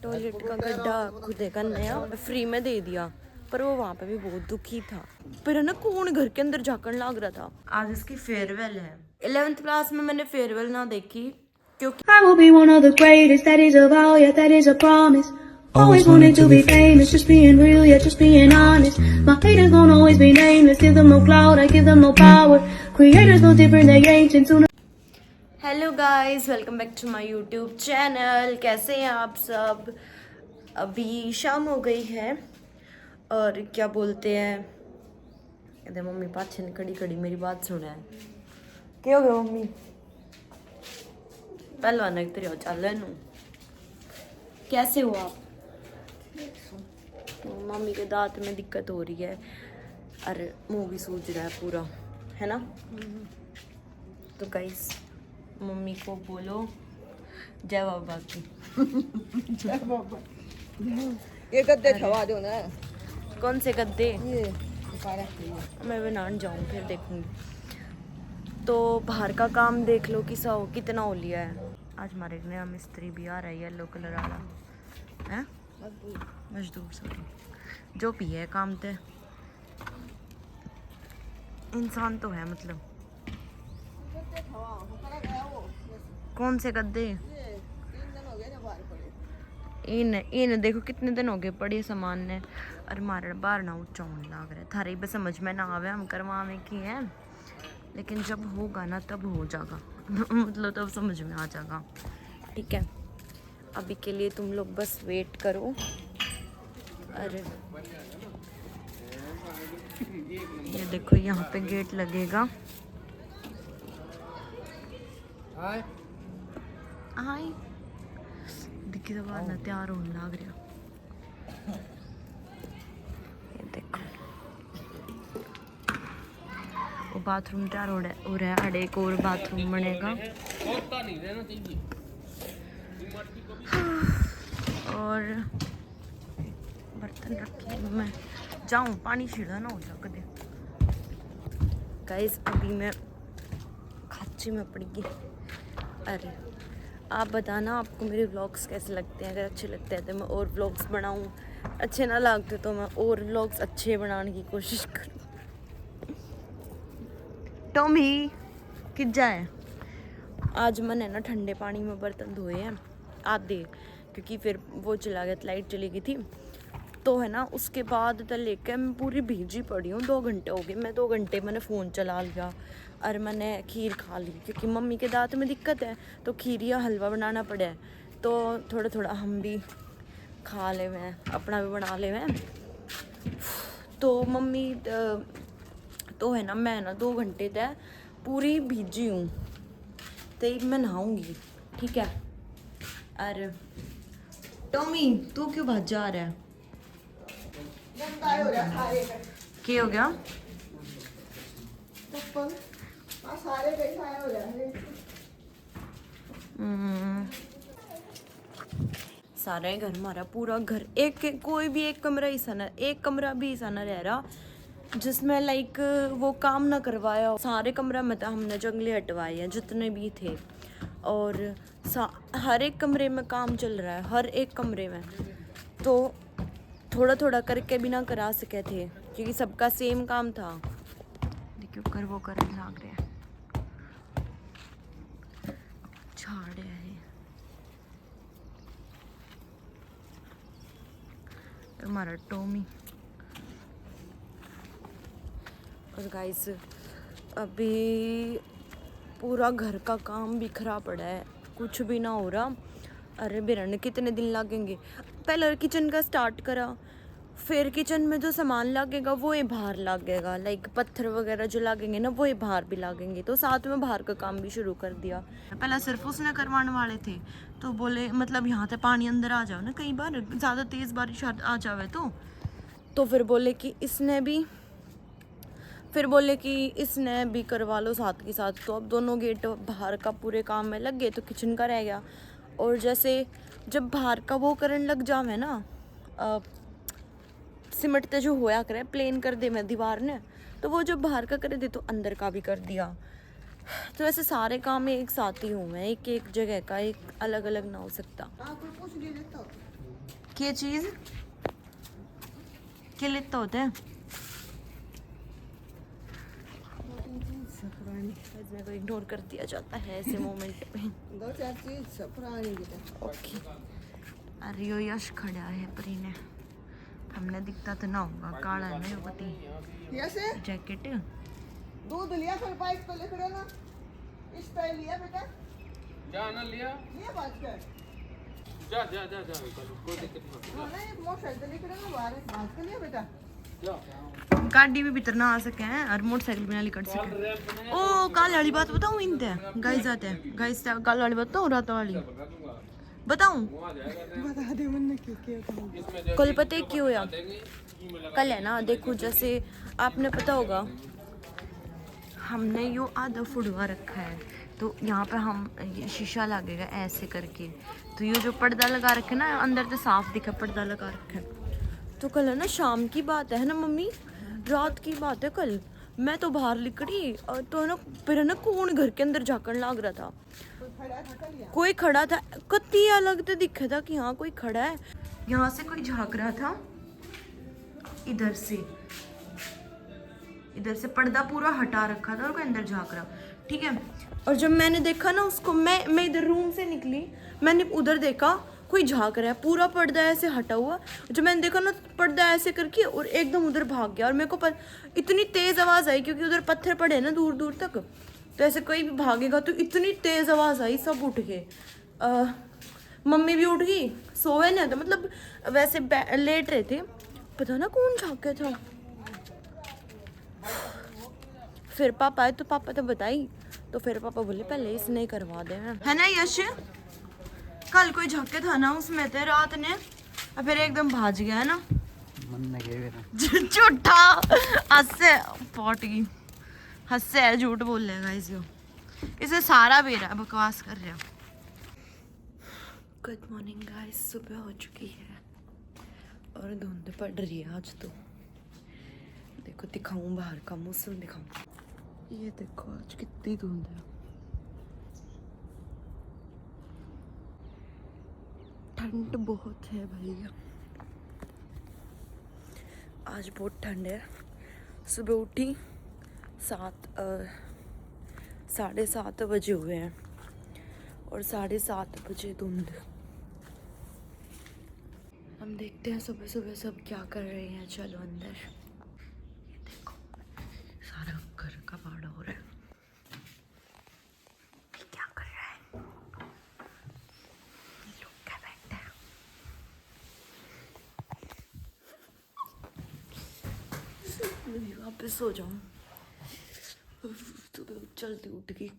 Toilet का गड्ढा खुदे का नया फ्री में दे दिया, पर वो वहाँ पे भी बहुत दुखी था। फिर है ना कौन घर के अंदर झांकने लग रहा था। आज इसकी फेयरवेल है। 11th क्लास में मैंने फेयरवेल ना देखी क्योंकि I will be one of the greatest, that is a vow, yeah, that is a promise. Always wanted to be famous, just being real, yeah, just being honest. My haters gon' always be nameless, give them no clout, I give them no power. Creators no different, they ancient, sooner. Hello guys, welcome back to my YouTube channel. कैसे हैं आप सब? अभी शाम हो गई है और क्या बोलते हैं, कहते मम्मी पाछे खड़ी खड़ी मेरी बात सुना है। क्या हो गया मम्मी? पहलवान एक तेरे चल नू कैसे हो आप? तो मम्मी के दांत में दिक्कत हो रही है, अरे मुंह भी सूज रहा है पूरा, है ना? तो गाइस मम्मी को बोलो जय बाबा की। जय बाबा। ये गद्दे खवा दो ना। कौन से गद्दे? ये सारा चाहिए। मैं बनाने जाऊँ फिर देखूंगी। तो बाहर का काम देख लो कि सौ कितना हो लिया है। आज हमारे नया मिस्त्री भी आ रहा है, येलो कलर वाला है, मजदूर सॉरी, जो भी है काम तो इंसान तो है मतलब। कौन से गद्दे? इन इन देखो कितने दिन हो गए पड़े सामान ने, और मारे बाहर ना ऊंचा होने लग रहा है। थारे बस समझ में ना आवे, हम करवा में की है, लेकिन जब होगा ना तब हो जाएगा। मतलब तब समझ में आ जाएगा, ठीक है? अभी के लिए तुम लोग बस वेट करो। अरे ये देखो यहाँ पे गेट लगेगा। हाय दिखी तो बाहर ना तैयार होने लग रहा। ये देखो वो बाथरूम तैयार हो रहा है, अड़े एक और बाथरूम बनेगा। और बर्तन रखे, मैं जाऊं पानी छिड़ा ना हो जा कदे। गाइस अभी मैं खाची में पड़ गई। अरे आप बताना आपको मेरे व्लॉग्स कैसे लगते हैं? अगर अच्छे लगते हैं तो मैं और व्लॉग्स बनाऊं, अच्छे ना लगते तो मैं और व्लॉग्स अच्छे बनाने की कोशिश करूं। टॉमी किध जाए? आज मैंने ना ठंडे पानी में बर्तन धोए हैं आधे, क्योंकि फिर वो चला गया, लाइट चली गई थी तो है ना। उसके बाद तो लेकर मैं पूरी भीजी पड़ी हूँ। 2 घंटे हो गए, मैं 2 घंटे मैंने फ़ोन चला लिया और मैंने खीर खा ली, क्योंकि मम्मी के दांत में दिक्कत है तो खीर या हलवा बनाना पड़ा है। तो थोड़ा थोड़ा हम भी खा ले में, अपना भी बना ले में। तो मम्मी तो है ना, मैं ना 2 घंटे तक पूरी भीजी हूँ, तो मैं नहाऊंगी, ठीक है? अरे टॉमी तू क्यों भाग जा रहा है? क्या हो गया? सारा ही घर हमारा, पूरा घर, एक कोई भी एक कमरा ऐसा ना, एक कमरा भी ऐसा ना रह रहा जिसमें लाइक वो काम ना करवाया हो। सारे कमरा में तो हमने जंगले हटवाए हैं जितने भी थे, और हर एक कमरे में काम चल रहा है, हर एक कमरे में। तो थोड़ा थोड़ा करके भी ना करा सके थे, क्योंकि सबका सेम काम था। देखियो कर वो कर लाग रहे हैं, झाड़ है हमारा टॉमी। और गाइस अभी पूरा घर का काम बिखरा पड़ा है, कुछ भी ना हो रहा। अरे बिरन कितने दिन लगेंगे? पहले किचन का स्टार्ट करा, फिर किचन में जो सामान लगेगा वो ही बाहर लगेगा, लाइक पत्थर वगैरह जो लगेंगे ना वो ही बाहर भी लगेंगे। तो साथ में बाहर का काम भी शुरू कर दिया। पहले सिर्फ उसने करवाने वाले थे, तो बोले मतलब यहाँ से पानी अंदर आ जाओ ना, कई बार ज़्यादा तेज़ बारिश आ जावे तो फिर बोले कि इसने भी करवा लो साथ के साथ। तो अब दोनों गेट बाहर का पूरे काम में लग गए, तो किचन का रह गया। और जैसे जब बाहर का वो करने लग जावे ना, सिमटते जो होया करे, प्लेन कर दे मैं दीवार ने, तो वो जब बाहर का करे दे तो अंदर का भी कर दिया। तो ऐसे सारे काम एक साथ ही हूँ मैं, एक एक जगह का, एक अलग अलग ना हो सकता। क्या चीज क्या लेता होता है? मेरे को इग्नोर कर दिया जाता है ऐसे मोमेंट पे। 2-4 चीज पुरानी बेटा। ओके। अरे यो यश खड़ा है परी ने, हमने दिखता तो ना होगा, काला है ना यो पति। कैसे जैकेट दूध लिया फिर बाइक पे लिख रहे ना इस पे लिया बेटा जा ना लिया बात कर जा जा जा जा कोई दिक्कत नहीं नहीं मोटरसाइकिल लिख रहे ना बाहर बात कर लिया बेटा जा गाड़ी में भीतर ना आ सके हैं और मोटरसाइकिल भी ना निकल सके। ओ कल वाली बात बताऊं इनते गाइस आते हैं गाइस कल वाली बात बताऊं रात वाली बताऊं। बता दे मैंने क्या कल पता है क्यों या कल है ना देखो जैसे आपने पता होगा हमने यो आधा फुड़वा रखा है तो यहाँ पे हम ये शीशा लगेगा ऐसे करके, तो ये जो पर्दा लगा रखे ना अंदर तो साफ दिखा पर्दा लगा रखा है। तो कल है ना शाम की बात है ना मम्मी, रात की बात है कल, मैं तो बाहर निकली और तो ना फिर है ना कौन घर के अंदर झांकण लग रहा था, कोई खड़ा था कत्ती अलग तो दिखा था कि हाँ कोई खड़ा है। यहाँ से कोई झांक रहा था इधर से पर्दा पूरा हटा रखा था और कोई अंदर झांक रहा, ठीक है। और जब मैंने देखा ना उसको, मैं इधर रूम से निकली, मैंने उधर देखा कोई झांक रहा है, पूरा पर्दा ऐसे हटा हुआ। जब मैंने देखा ना पर्दा ऐसे करके और एकदम उधर भाग गया और मेरे को इतनी तेज आवाज आई क्योंकि उधर पत्थर पड़े ना दूर दूर तक, तो ऐसे कोई भी भागेगा तो इतनी तेज आवाज आई, सब उठ गए। मम्मी भी उठ गई, सोए नहीं था मतलब वैसे लेट रहे थे, पता ना कौन झांके था। फिर पापा आए तो पापा तो बताई, तो फिर पापा बोले पहले इसने करवा दे, है ना यश। कल कोई झाके था ना उसमें थे रात ने और फिर एकदम भाज गया है ना झूठा हंसे पॉट की हंसे है, झूठ बोल लेगा इसे सारा बेरा बकवास कर रहा। गुड मॉर्निंग गाइस, सुबह हो चुकी है और धुंध पड़ रही है आज तो। देखो दिखाऊं बाहर का मौसम दिखाऊं, ये देखो आज कितनी धुंध है, ठंड बहुत है भैया, आज बहुत ठंड है। सुबह उठी 7:30 बजे हुए हैं और 7:30 बजे धुंध। हम देखते हैं सुबह सुबह सब क्या कर रहे हैं, चलो अंदर। ये देखो सारा घर का बाड़ा हो रहा है, ये क्या कर रहा है, ये लोग क्या बैठते हैं। मैं वापस सो जाऊं, सुबह जल्दी उठ गई।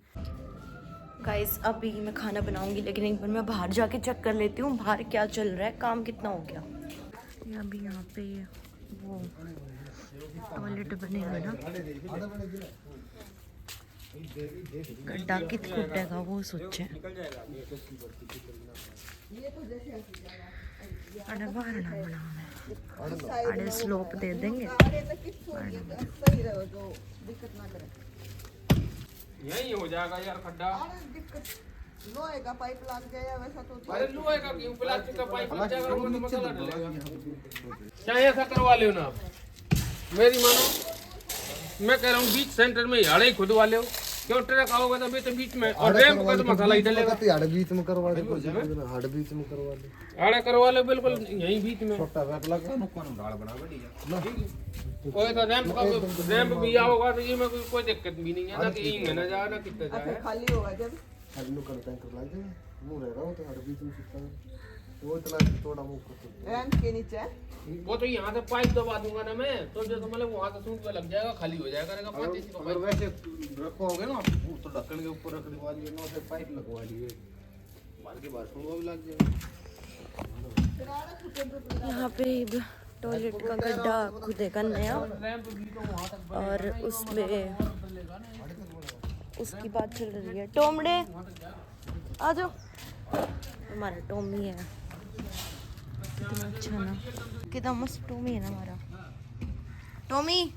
गाइस अभी मैं खाना बनाऊंगी लेकिन एक बार मैं बाहर जाके चेक कर लेती हूँ बाहर क्या चल रहा है, काम कितना हो गया। ये अभी यहाँ पे वो टॉयलेट बनेगा ना, गड्ढा कित खुटेगा वो सोचे, अरे बाहर ना बनाना, अरे स्लोप दे देंगे। सही रहो तो दिक्कत ना करे, यही हो जाएगा यार खड्डा। दिक्कत लोहे का पाइप लग गया वैसा तो अरे लोहे का क्यों, प्लास्टिक का पाइप लग जाएगा, वो तो मसला डलेगा। चाहे ऐसा करवा लो ना आप, मेरी मानो मैं कह रहा हूँ बीच सेंटर में याड़े ही खुदवा लो, क्यों ट्रक आओगे तो बीच में और रैंप का तो मसाला ही डलेगा। हाड़ बीच में करवा दे, हाड़ बीच में करवा दे, आड़े करवा लो बिल्कुल यहीं बीच में। छोटा वेट लगा नो कोन ढाल बना बढ़िया कोई तो रैंप भी आओगा तो ये में कोई दिक्कत भी नहीं है ना, कि इंग ना जाए ना कितना जाए। खाली होगा जब हल्लू करते हैं कर लाते मुंह रहेगा वो तो हाड़ बीच में सुटता है वो इतना थोड़ा मुंह कर रैंप के नीचे वो तो यहाँ से पाइप दबा दूंगा ना मैं, तो जो तो मतलब वहाँ से सूट पे लग जाएगा, खाली हो जाएगा रहेगा पानी का अगर वैसे रखोगे ना तो ढक्कन के ऊपर रख दीवा लिए ना, से पाइप लगवा लिए मार के बाद वो भी लग जाएगा। यहाँ पे टॉयलेट का गड्ढा खुदेगा नया और उसमें उसकी बात चल रही है। टोमड़े आ जाओ, हमारा टोमी है, कितना अच्छा ना, कितना मस्त टोमी है ना हमारा टोमी,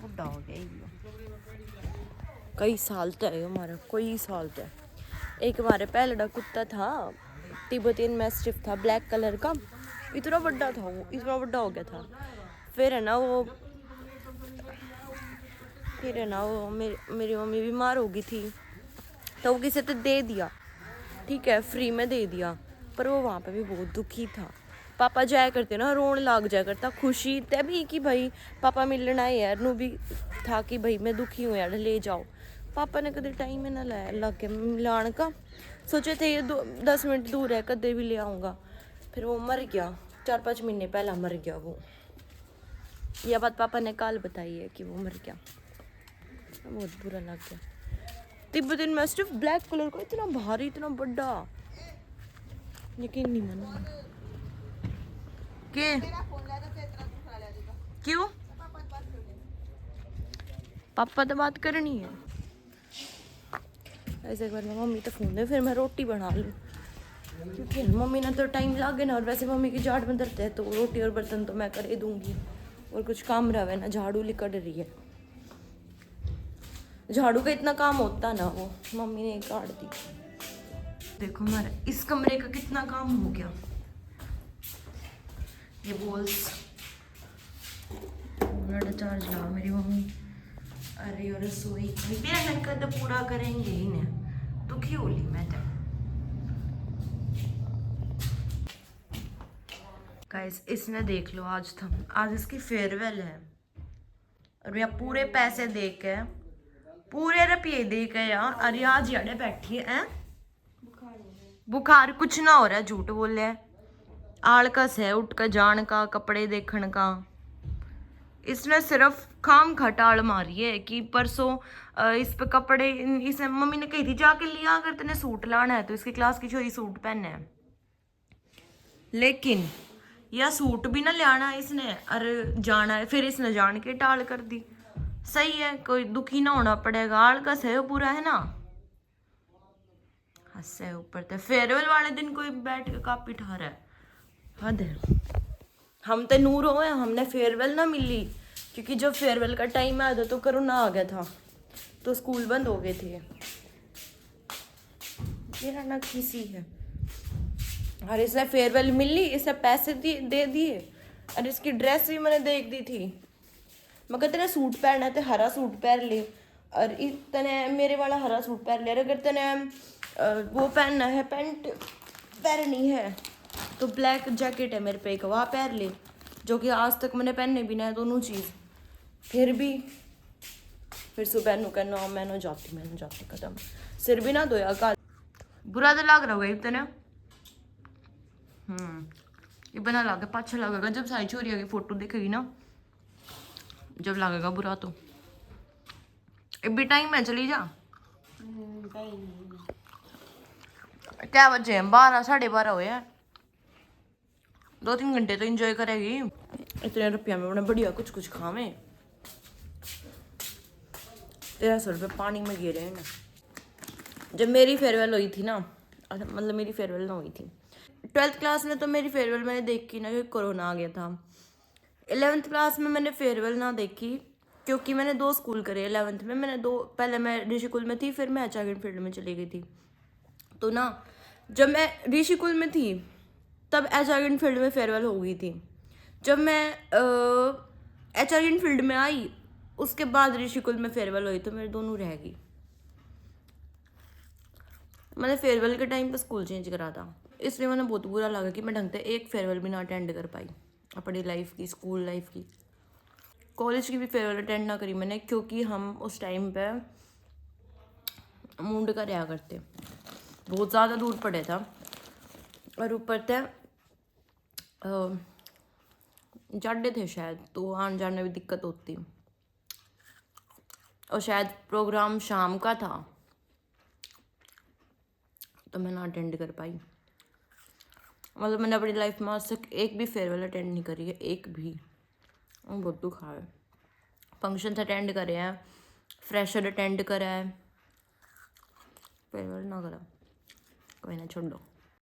बुढ़ा हो गया ये। कई साल तक है हमारा, कोई साल तक। एक हमारे पहले कुत्ता था तिब्बतियन मैस्टिफ था ब्लैक कलर का, इतना बड़ा था वो, इतना बड़ा हो गया था। फिर है ना वो मेरी मम्मी बीमार हो गई थी, तो वो किसी तो दे दिया, ठीक है, फ्री में दे दिया। पर वो वहाँ पे भी बहुत दुखी था। पापा जाया करते ना, रोन लाग जाया करता, खुशी तभी कि भाई पापा मिलना है यार, नू भी था कि भाई मैं दुखी हूँ यार, ले जाओ। पापा ने कदे टाइम में ना लाया लग के मिलान का, सोचे थे ये 10 मिनट दूर है, कदे भी ले आऊँगा। फिर वो मर गया, 4-5 महीने पहला मर गया वो। यह बात पापा ने कल बताई है कि वो मर गया। बहुत बुरा लग गया। तिब्बतियन मैस्टिफ ब्लैक कलर का, इतना भारी, इतना बड़ा, यकीन नहीं मानो। के क्यों? पापा तो बात करनी है। ऐसे एक बार मम्मी तो फोन दे, फिर मैं रोटी बना लूँ, क्योंकि मम्मी ने तो टाइम लगे ना, और वैसे मम्मी की जाट में दर्द है, तो रोटी और बर्तन तो मैं कर ही दूंगी, और कुछ काम रहा ना, झाड़ू लिकड़ रही है, झाड़ू का इतना काम होता ना, वो मम्मी ने काट दी। देखो हमारे इस कमरे का कितना काम हो गया। ये बॉल्स बड़ा चार्ज लगा मेरी मम्मी। अरे और रसोई कद पूरा करेंगे ही ने, दुखी होली मैं तो। गाइस इसने देख लो, आज इसकी फेयरवेल है, और भैया पूरे पैसे दे के, पूरे रुपये दे के यार, अरे आज यार बैठी है, बुखार कुछ ना हो रहा है, झूठ बोल रहा है, आलकस है उठ कर जान का, कपड़े देखने का। इसने सिर्फ खाम खटाल मारी है कि परसों इस पे कपड़े, इसे मम्मी ने कही थी जाके लिया अगर तेने सूट लाना है तो इसकी क्लास की छोरी सूट पहनना है, लेकिन यह सूट भी ना लाना इसने, अरे जाना है, फिर इसने जान के टाल कर दी। सही है, कोई दुखी ना होना पड़ेगा, आलकस है वो पूरा, है ना, हंसे ऊपर तो। फेयरवेल वाले दिन कोई बैठ के कापी ठा रहा है, हद है। हम तो नूर हो, हमने फेयरवेल ना मिली, क्योंकि जब फेयरवेल का टाइम आया था तो कोरोना आ गया था, तो स्कूल बंद हो गए थे। ये ना किसी है, और इसने फेयरवेल मिली, इसने पैसे दे दिए, और इसकी ड्रेस भी मैंने देख दी थी। मैं कहते तेरा सूट पहनना है तो हरा सूट पहन ले, और तने मेरे वाला हरा सूट पहन ले, अगर तने वो पहनना है, पैंट पहननी है तो ब्लैक जैकेट है मेरे पे एक, वहाँ पहन ले, जो कि आज तक मैंने पहनने भी ना है दोनों चीज़। फिर सुबह नु कहना मैंने जाती कदम, सिर भी ना धोया का, बुरा तो लग रहा होगा इतना। ये बना लगे पाछा लगेगा, जब सारी छोरिया की फोटो देखेगी ना, जब लगेगा बुरा। तो अभी टाइम है, चली जा। क्या बजे हैं? 12 साढ़े 12 हुए हैं, 2-3 घंटे तो एंजॉय करेगी। इतने रुपया में बड़ा बढ़िया कुछ खावे। 1300 रुपये पानी में गिरे हैं ना। जब मेरी फेयरवेल हुई थी ना, मतलब मेरी फेयरवेल ना हुई थी 12th क्लास में, तो मेरी फेयरवेल मैंने देखी ना क्योंकि कोरोना आ गया था। 11th क्लास में मैंने फेयरवेल ना देखी, क्योंकि मैंने 2 स्कूल करे। 11th में मैंने 2, पहले मैं ऋषिकुल में थी, फिर मैं एचआरगन फील्ड में चली गई थी। तो ना जब मैं ऋषिकुल में थी तब एचआरगन फील्ड में फेयरवेल हो गई थी। जब मैं एचआरगन फील्ड में आई उसके बाद ऋषिकुल में फेयरवेल हुई, तो मेरे दोनों रह गई। मैंने फेयरवेल के टाइम पे स्कूल चेंज करा था, इसलिए मैंने बहुत बुरा लगा कि मैं ढंग से एक फेयरवेल भी ना अटेंड कर पाई अपनी लाइफ की, स्कूल लाइफ की। कॉलेज की भी फेयरवेल अटेंड ना करी मैंने, क्योंकि हम उस टाइम पे मुंड का रहा करते, बहुत ज़्यादा दूर पड़े था, और ऊपर थे जाडे थे शायद, तो आने जाने में दिक्कत होती, और शायद प्रोग्राम शाम का था, तो मैं ना अटेंड कर पाई। मतलब मैंने अपनी लाइफ में आज तक एक भी फेयरवेल अटेंड नहीं करी है, एक भी। बहुत दुख है। फंक्शंस अटेंड करे हैं, फ्रेशर अटेंड करा है, फेयरवेल ना करा। कोई ना, छोड़ दो।